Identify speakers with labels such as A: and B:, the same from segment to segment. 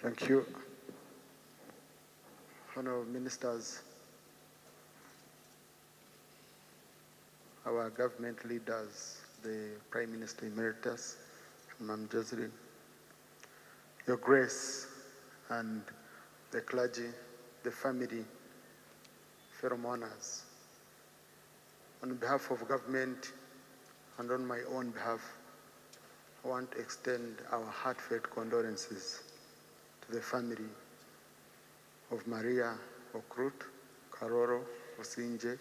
A: Thank you. Honorable Ministers, our government leaders, the Prime Minister Emeritus, Imam Jazri, Your Grace, and the clergy, the family, fellow mourners. On behalf of government and on my own behalf, I want to extend our heartfelt condolences to the family of Maria Okrut, Karoro, Osinje,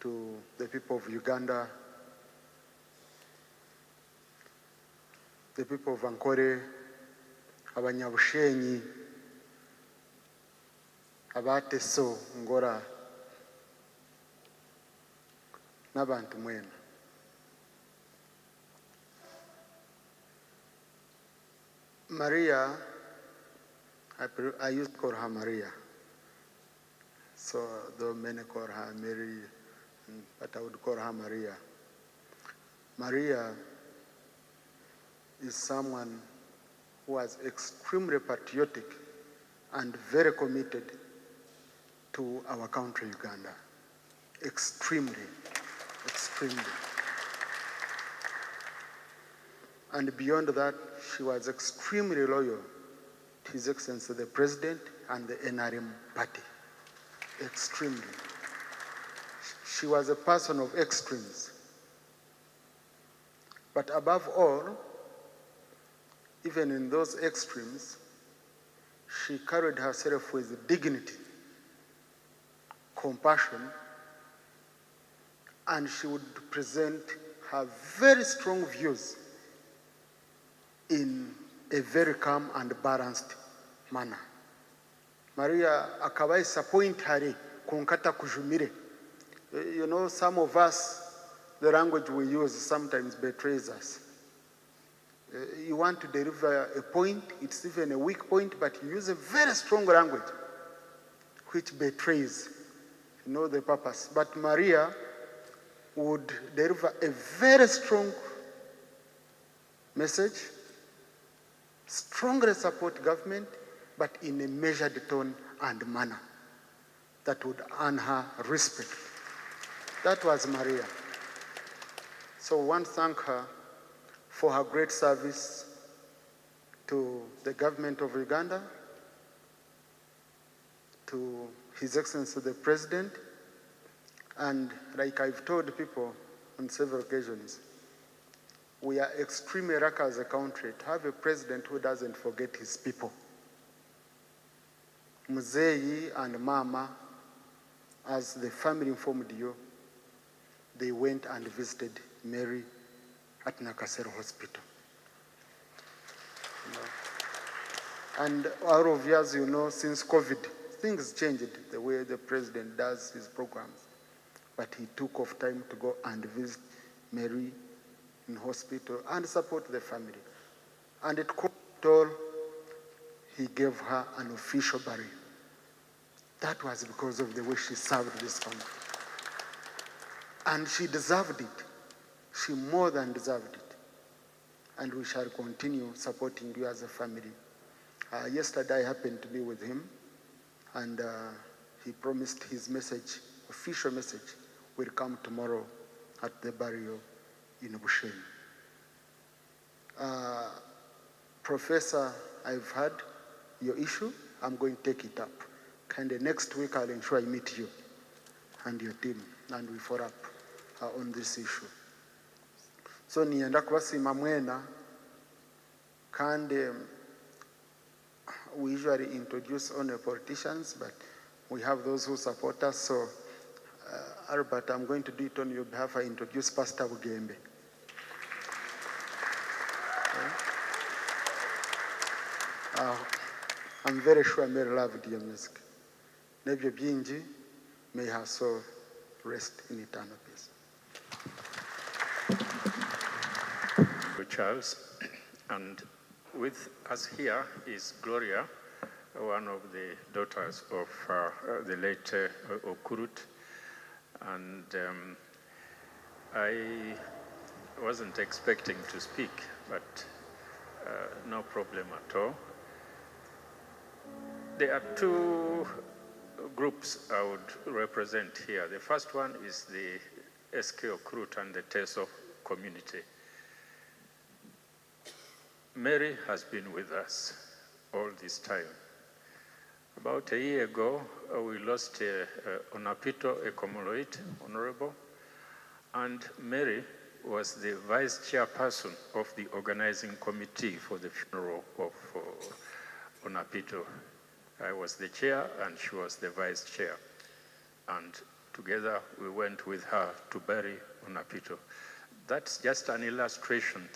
A: to the people of Uganda, the people of Ankore, Abanyabushenyi, Abateso, Ngora, n'abantu mwena. Maria, I used to call her Maria. So though many call her Mary, but I would call her Maria. Maria is someone who was extremely patriotic and very committed to our country, Uganda. Extremely. And beyond that, she was extremely loyal to His Excellency the President and the NRM party. Extremely. She was a person of extremes. But above all, even in those extremes, she carried herself with dignity, compassion, and she would present her very strong views in a very calm and balanced manner. Maria akabaisa point hari kunkata kujumire. You know, some of us, the language we use sometimes betrays us. You want to deliver a point, it's even a weak point, but you use a very strong language which betrays, the purpose. But Maria would deliver a very strong message, strongly support government, but in a measured tone and manner that would earn her respect. That was Maria. So I want to thank her for her great service to the government of Uganda, to His Excellency the President, and like I've told people on several occasions, we are extremely lucky as a country to have a president who doesn't forget his people. Muzeyi and Mama, as the family informed you, they went and visited Mary at Nakasero Hospital. And all of you, as you know, since COVID, things changed the way the president does his programs. But he took off time to go and visit Mary in hospital and support the family. And it cost all, he gave her an official burial. That was because of the way she served this country. And she deserved it. She more than deserved it. And we shall continue supporting you as a family. Yesterday I happened to be with him, and he promised his message, official message, will come tomorrow at the burial in Bushenyi. Professor, I've heard your issue. I'm going to take it up. Kindly next week I'll ensure I meet you and your team, and we follow up on this issue. So niyenda kubasima mwena, kandi we usually introduce only politicians, but we have those who support us. So Albert, I'm going to do it on your behalf. I introduce Pastor Bugembe. I'm very sure Mary loved your music. Nebyo bingi, may her soul rest in eternal peace.
B: Charles, and with us here is Gloria, one of the daughters of the late Okrut, and I wasn't expecting to speak, but no problem at all. There are two groups I would represent here. The first one is the SK Okrut and the Teso community. Mary has been with us all this time. About a year ago, we lost Onapito Ekomoloit, Honorable, and Mary was the vice chairperson of the organizing committee for the funeral of Onapito. I was the chair and she was the vice chair. And together we went with her to bury Onapito. That's just an illustration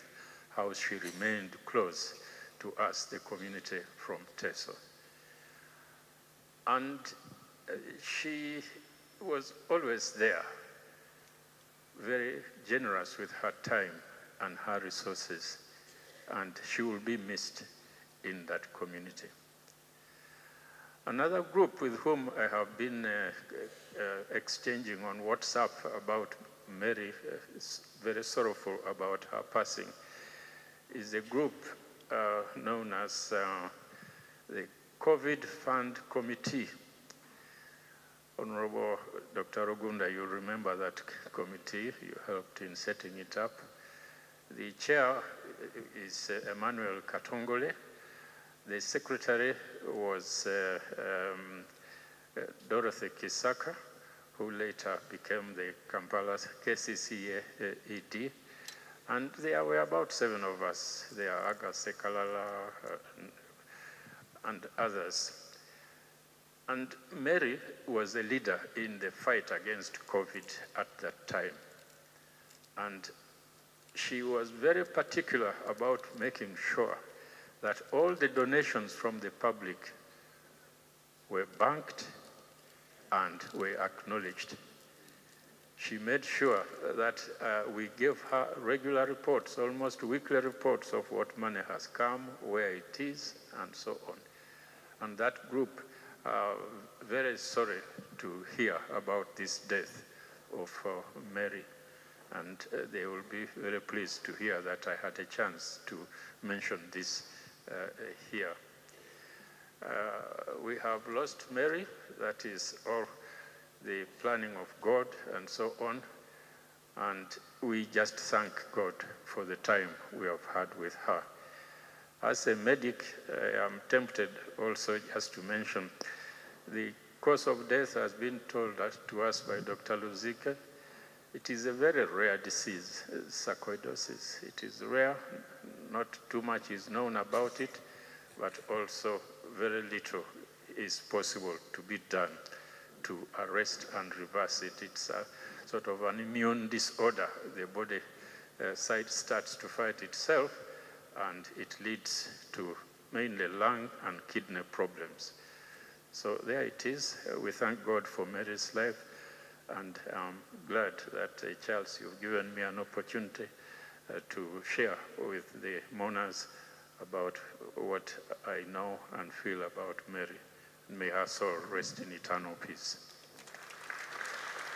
B: how she remained close to us, the community from Teso. And she was always there, very generous with her time and her resources, and she will be missed in that community. Another group with whom I have been exchanging on WhatsApp about Mary, very sorrowful about her passing, is a group known as the COVID Fund Committee. Honorable Dr. Ogunda, you remember that committee, you helped in setting it up. The chair is Emmanuel Katongole. The secretary was Dorothy Kisaka, who later became the Kampala KCCA ED. And there were about 7 of us. There are Aga Sekalala and others. And Mary was a leader in the fight against COVID at that time. And she was very particular about making sure that all the donations from the public were banked and were acknowledged. She made sure that we gave her regular reports, almost weekly reports of what money has come, where it is, and so on. And that group, very sorry to hear about this death of Mary. And they will be very pleased to hear that I had a chance to mention this here. We have lost Mary, that is all the planning of God and so on, and we just thank God for the time we have had with her. As a medic, I am tempted also just to mention the cause of death has been told to us by Dr. Luzike. It is a very rare disease, sarcoidosis. It is rare, not too much is known about it, but also very little is possible to be done to arrest and reverse it. It's a sort of an immune disorder. The body side starts to fight itself, and it leads to mainly lung and kidney problems. So there it is. We thank God for Mary's life, and I'm glad that, Charles, you've given me an opportunity to share with the mourners about what I know and feel about Mary. May her soul rest in eternal peace.